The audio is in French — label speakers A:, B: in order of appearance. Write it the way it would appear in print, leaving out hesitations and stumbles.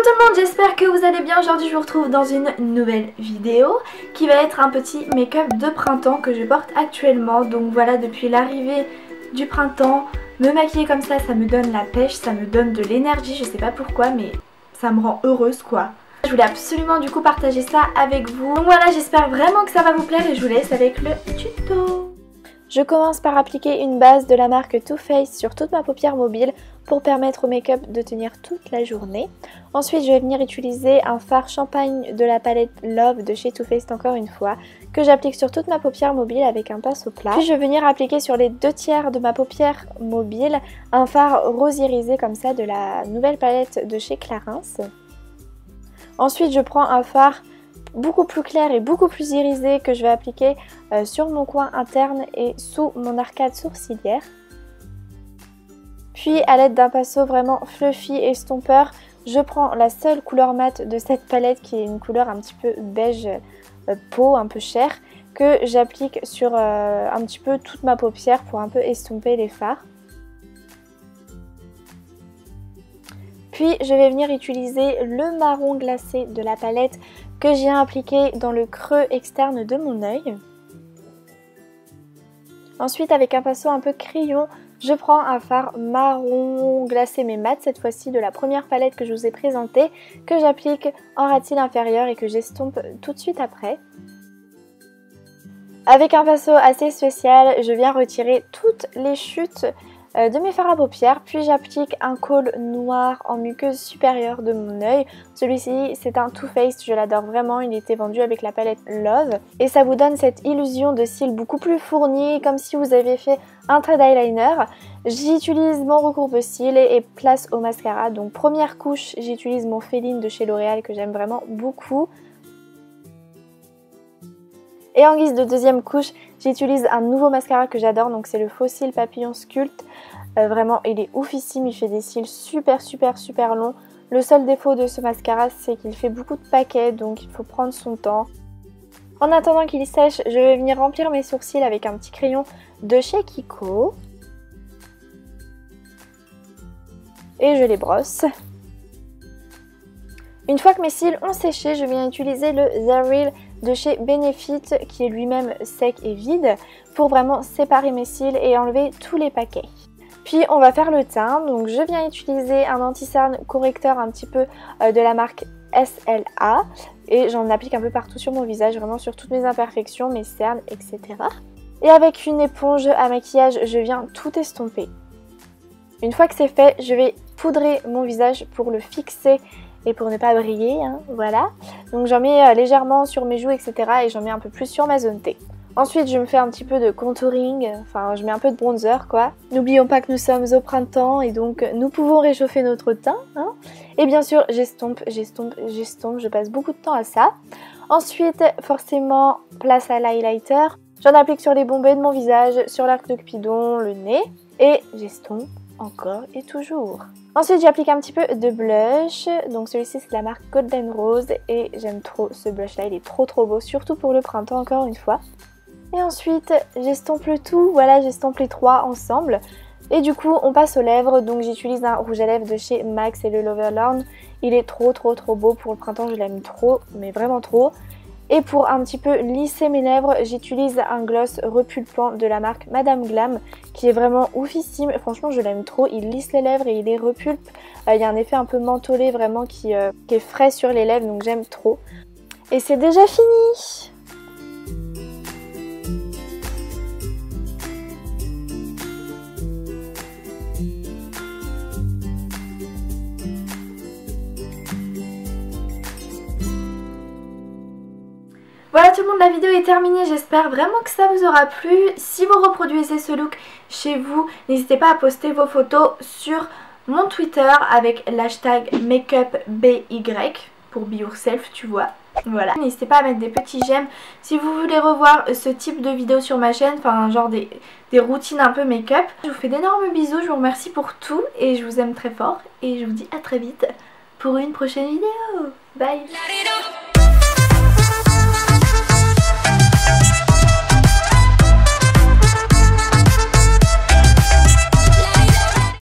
A: tout le monde, j'espère que vous allez bien. Aujourd'hui je vous retrouve dans une nouvelle vidéo qui va être un petit make-up de printemps que je porte actuellement. Donc voilà, depuis l'arrivée du printemps, me maquiller comme ça me donne la pêche, ça me donne de l'énergie, je sais pas pourquoi mais ça me rend heureuse quoi. Je voulais absolument du coup partager ça avec vous. Donc voilà, j'espère vraiment que ça va vous plaire et je vous laisse avec le tuto. Je commence par appliquer une base de la marque Too Faced sur toute ma paupière mobile pour permettre au make-up de tenir toute la journée. Ensuite, je vais venir utiliser un fard champagne de la palette Love de chez Too Faced encore une fois, que j'applique sur toute ma paupière mobile avec un pinceau plat. Puis je vais venir appliquer sur les 2/3 de ma paupière mobile un fard rose irisé comme ça de la nouvelle palette de chez Clarins. Ensuite, je prends un fard beaucoup plus clair et beaucoup plus irisé que je vais appliquer sur mon coin interne et sous mon arcade sourcilière. Puis à l'aide d'un pinceau vraiment fluffy et estompeur, je prends la seule couleur mate de cette palette qui est une couleur un petit peu beige peau, un peu chair, que j'applique sur un petit peu toute ma paupière pour un peu estomper les fards. Puis je vais venir utiliser le marron glacé de la palette que j'ai appliqué dans le creux externe de mon œil. Ensuite, avec un pinceau un peu crayon, je prends un fard marron glacé mais mat cette fois-ci de la première palette que je vous ai présentée, que j'applique en ras de cils inférieur et que j'estompe tout de suite après. Avec un pinceau assez spécial, je viens retirer toutes les chutes de mes fards à paupières, puis j'applique un col noir en muqueuse supérieure de mon œil. Celui-ci c'est un Too Faced, je l'adore vraiment, il était vendu avec la palette Love et ça vous donne cette illusion de cils beaucoup plus fournis, comme si vous aviez fait un trait d'eyeliner. J'utilise mon recourbe-cils et place au mascara. Donc première couche, j'utilise mon Féline de chez L'Oréal que j'aime vraiment beaucoup. Et en guise de deuxième couche, j'utilise un nouveau mascara que j'adore, donc c'est le Faux Cils Papillon Sculpt. Vraiment, il est oufissime, il fait des cils super longs. Le seul défaut de ce mascara, c'est qu'il fait beaucoup de paquets, donc il faut prendre son temps. En attendant qu'il sèche, je vais venir remplir mes sourcils avec un petit crayon de chez Kiko. Et je les brosse. Une fois que mes cils ont séché, je viens utiliser le The Real de chez Benefit qui est lui-même sec et vide pour vraiment séparer mes cils et enlever tous les paquets. Puis on va faire le teint, donc je viens utiliser un anti-cerne correcteur un petit peu de la marque SLA et j'en applique un peu partout sur mon visage, vraiment sur toutes mes imperfections, mes cernes, etc. Et avec une éponge à maquillage, je viens tout estomper. Une fois que c'est fait, je vais poudrer mon visage pour le fixer et pour ne pas briller, hein, voilà. Donc j'en mets légèrement sur mes joues, etc. et j'en mets un peu plus sur ma zone T. Ensuite, je me fais un petit peu de contouring, enfin je mets un peu de bronzer quoi. N'oublions pas que nous sommes au printemps et donc nous pouvons réchauffer notre teint, hein. Et bien sûr, j'estompe, je passe beaucoup de temps à ça. Ensuite, forcément, place à l'highlighter. J'en applique sur les bombées de mon visage, sur l'arc de Cupidon, le nez et j'estompe encore et toujours. Ensuite j'applique un petit peu de blush, donc celui-ci c'est de la marque Golden Rose et j'aime trop ce blush là, il est trop beau, surtout pour le printemps encore une fois. Et ensuite j'estompe le tout, voilà j'estompe les trois ensemble et du coup on passe aux lèvres, donc j'utilise un rouge à lèvres de chez MAC, c'est le Loverland, il est trop beau pour le printemps, je l'aime trop, mais vraiment trop. Et pour un petit peu lisser mes lèvres, j'utilise un gloss repulpant de la marque Madame Glam qui est vraiment oufissime. Franchement, je l'aime trop. Il lisse les lèvres et il les repulpe. Il y a un effet un peu mentholé vraiment qui est frais sur les lèvres, donc j'aime trop. Et c'est déjà fini! Voilà tout le monde, la vidéo est terminée, j'espère vraiment que ça vous aura plu. Si vous reproduisez ce look chez vous, n'hésitez pas à poster vos photos sur mon Twitter avec l'hashtag makeupby pour be yourself, tu vois. Voilà, n'hésitez pas à mettre des petits j'aime si vous voulez revoir ce type de vidéo sur ma chaîne, enfin genre des routines un peu make-up. Je vous fais d'énormes bisous, je vous remercie pour tout et je vous aime très fort et je vous dis à très vite pour une prochaine vidéo. Bye.